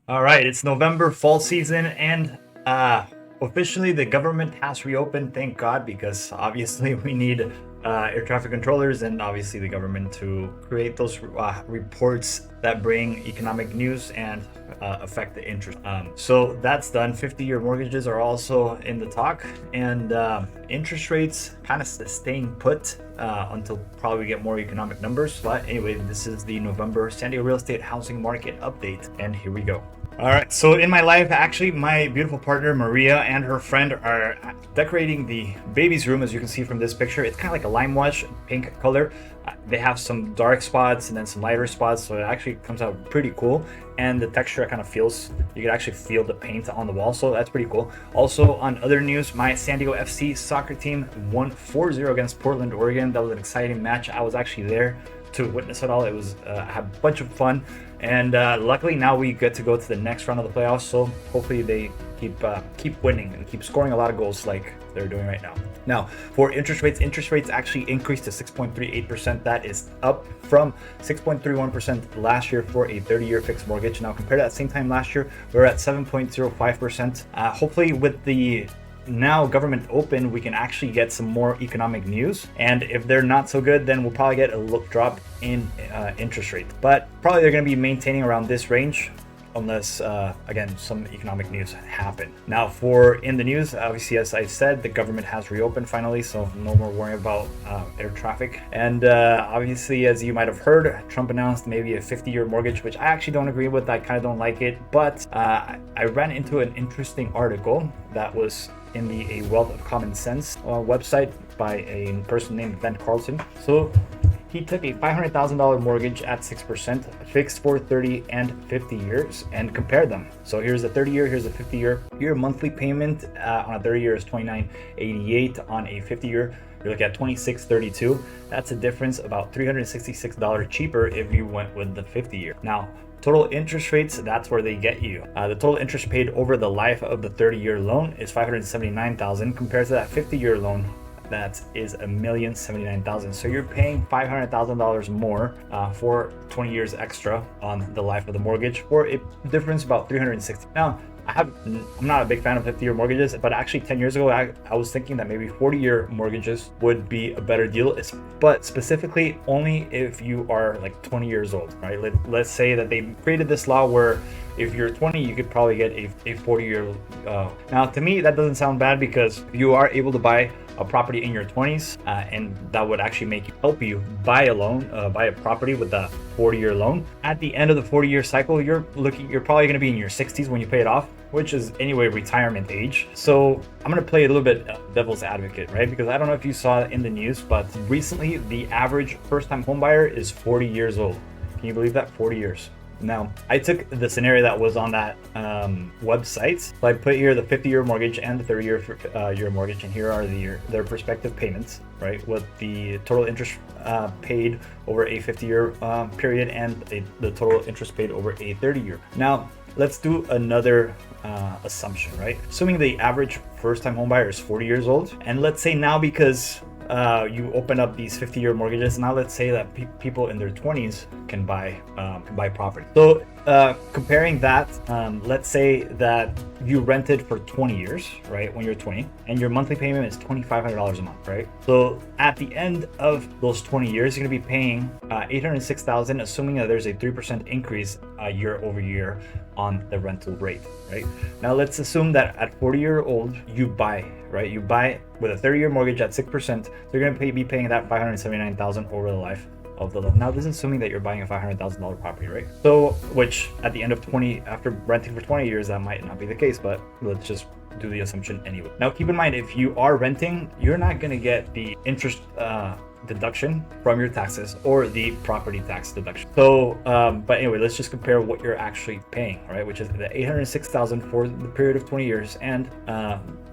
All right, it's November, fall season, and officially the government has reopened. Thank God, because obviously we need air traffic controllers and obviously the government to create those reports that bring economic news and affect the interest. So that's done. 50-year mortgages are also in the talk, and interest rates kind of staying put until probably we get more economic numbers. But anyway, this is the November San Diego real estate housing market update, and here we go. All right, so in my life, actually, my beautiful partner Maria and her friend are decorating the baby's room. As you can see from this picture, it's kind of like a lime wash pink color. They have some dark spots and then some lighter spots, so it actually comes out pretty cool. And the texture kind of feels, you can actually feel the paint on the wall, so that's pretty cool. Also, on other news, my San Diego FC soccer team won 4-0 against Portland, Oregon. That was an exciting match. I was actually there to witness it all. It was a bunch of fun, and luckily now we get to go to the next round of the playoffs. So hopefully they keep winning and keep scoring a lot of goals like they're doing right now. Now, for interest rates actually increased to 6.38%. That is up from 6.31% last year for a 30-year fixed mortgage. Now, compared to that same time last year, we're at 7.05%. Hopefully, with the now government open, we can actually get some more economic news, and if they're not so good, then we'll probably get a drop in interest rate, but probably they're going to be maintaining around this range unless again some economic news happen. Now, for in the news, obviously, as I said, the government has reopened finally, so no more worrying about air traffic. And obviously, as you might have heard, Trump announced maybe a 50-year mortgage, which I actually don't agree with. I kind of don't like it, but I ran into an interesting article that was in the A Wealth of Common Sense website by a person named Ben Carlson. So he took a $500,000 mortgage at 6%, fixed for 30 and 50 years, and compared them. So here's a 30-year, here's a 50-year. Your monthly payment on a 30-year is $29.88. On a 50-year, you're looking at $26.32. That's a difference about $366 cheaper if you went with the 50-year. Now, total interest rates, that's where they get you. The total interest paid over the life of the 30-year loan is $579,000 compared to that 50-year loan. That is $1,079,000. So you're paying $500,000 more for 20 years extra on the life of the mortgage, for a difference about $360. Now, I'm not a big fan of 50-year mortgages, but actually 10 years ago, I was thinking that maybe 40-year mortgages would be a better deal, but specifically only if you are like 20 years old, right? Let's say that they created this law where if you're 20, you could probably get a 40-year. Now, to me, that doesn't sound bad because you are able to buy a property in your 20s, and that would actually help you buy a property with a 40-year loan. At the end of the 40-year cycle, you're probably going to be in your 60s when you pay it off, which is anyway retirement age. So I'm going to play a little bit devil's advocate, right? Because I don't know if you saw it in the news, but recently the average first-time homebuyer is 40 years old. Can you believe that? 40 years. Now, I took the scenario that was on that website. So I put here the 50-year mortgage and the 30-year mortgage, and here are their prospective payments, right? With the total interest paid over a 50-year period and the total interest paid over a 30-year. Now, let's do another assumption, right? Assuming the average first-time homebuyer is 40 years old, and let's say now, because you open up these 50-year mortgages, now let's say that people in their 20s can buy property. So comparing that, let's say that you rented for 20 years, right, when you're 20, and your monthly payment is $2,500 a month, right? So at the end of those 20 years, you're going to be paying $806,000, assuming that there's a 3% increase year over year on the rental rate, right? Now let's assume that at 40-year-old you buy, right? You buy with a 30-year mortgage at 6%. So you're going to be paying that $579,000 over the life of the loan. Now, this is assuming that you're buying a $500,000 property, right? So, which at the end of 20, after renting for 20 years, that might not be the case, but let's just do the assumption anyway. Now, keep in mind, if you are renting, you're not going to get the interest deduction from your taxes or the property tax deduction. So, but anyway, let's just compare what you're actually paying, right? Which is the $806,000 for the period of 20 years, and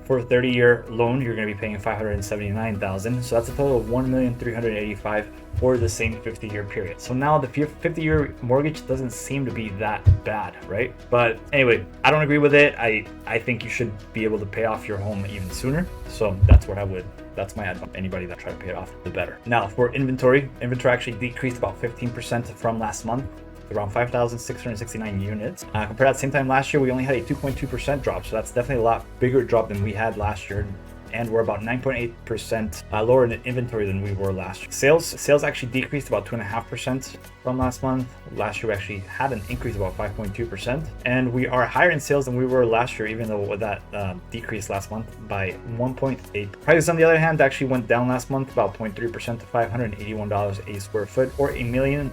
for a 30-year loan, you're going to be paying $579,000. So that's a total of $1,385,000 for the same 50-year period. So now the 50-year mortgage doesn't seem to be that bad, right? But anyway, I don't agree with it. I think you should be able to pay off your home even sooner. So that's my advice. Anybody that try to pay it off, the better. Now, for inventory actually decreased about 15% from last month. around 5,669 units. Compared to that same time last year, we only had a 2.2% drop. So that's definitely a lot bigger drop than we had last year. And we're about 9.8% lower in inventory than we were last year. Sales actually decreased about 2.5% from last month. Last year we actually had an increase of about 5.2%, and we are higher in sales than we were last year, even though that decreased last month by 1.8. Prices, on the other hand, actually went down last month about 0.3% to $581 a square foot, or $1 million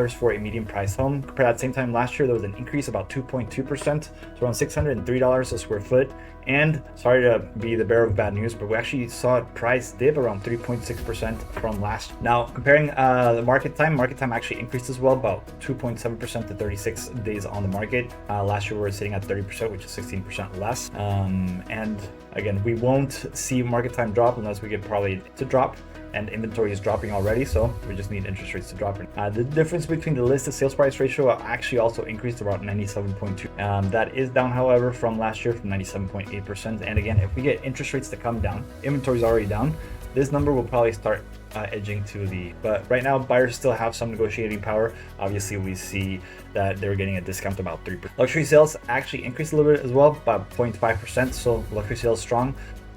for a medium price home. Compared to that same time last year, there was an increase about 2.2% to around $603 a square foot. And sorry to be the bearer of bad news, but we actually saw price dip around 3.6% from last. Now, comparing the market time actually increased as well, about 2.7% to 36 days on the market. Last year we were sitting at 30%, which is 16% less. And again, we won't see market time drop unless we get probably to drop. And inventory is dropping already, so we just need interest rates to drop. The difference between the list to sales price ratio actually also increased about 97.2. That is down, however, from last year from 97.8%. And again, if we get interest rates to come down, inventory is already down, this number will probably start edging to the, but right now buyers still have some negotiating power. Obviously, we see that they're getting a discount about 3%. Luxury sales actually increased a little bit as well, about 0.5%. So luxury sales strong.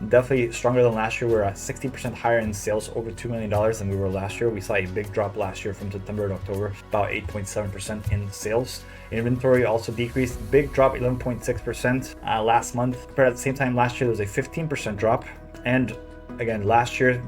Definitely stronger than last year. We're at 16% higher in sales, over $2 million than we were last year. We saw a big drop last year from September to October, about 8.7% in sales. Inventory also decreased, big drop, 11.6% last month. Compared at the same time last year, there was a 15% drop. And again, last year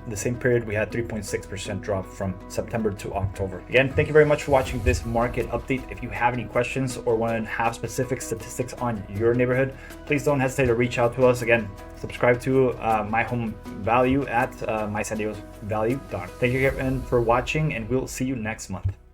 the same period, we had 3.6% drop from September to October. Again, thank you very much for watching this market update. If you have any questions or want to have specific statistics on your neighborhood, please don't hesitate to reach out to us. Again, subscribe to My Home Value at mysandiegosvalue.com. Thank you again for watching, and we'll see you next month.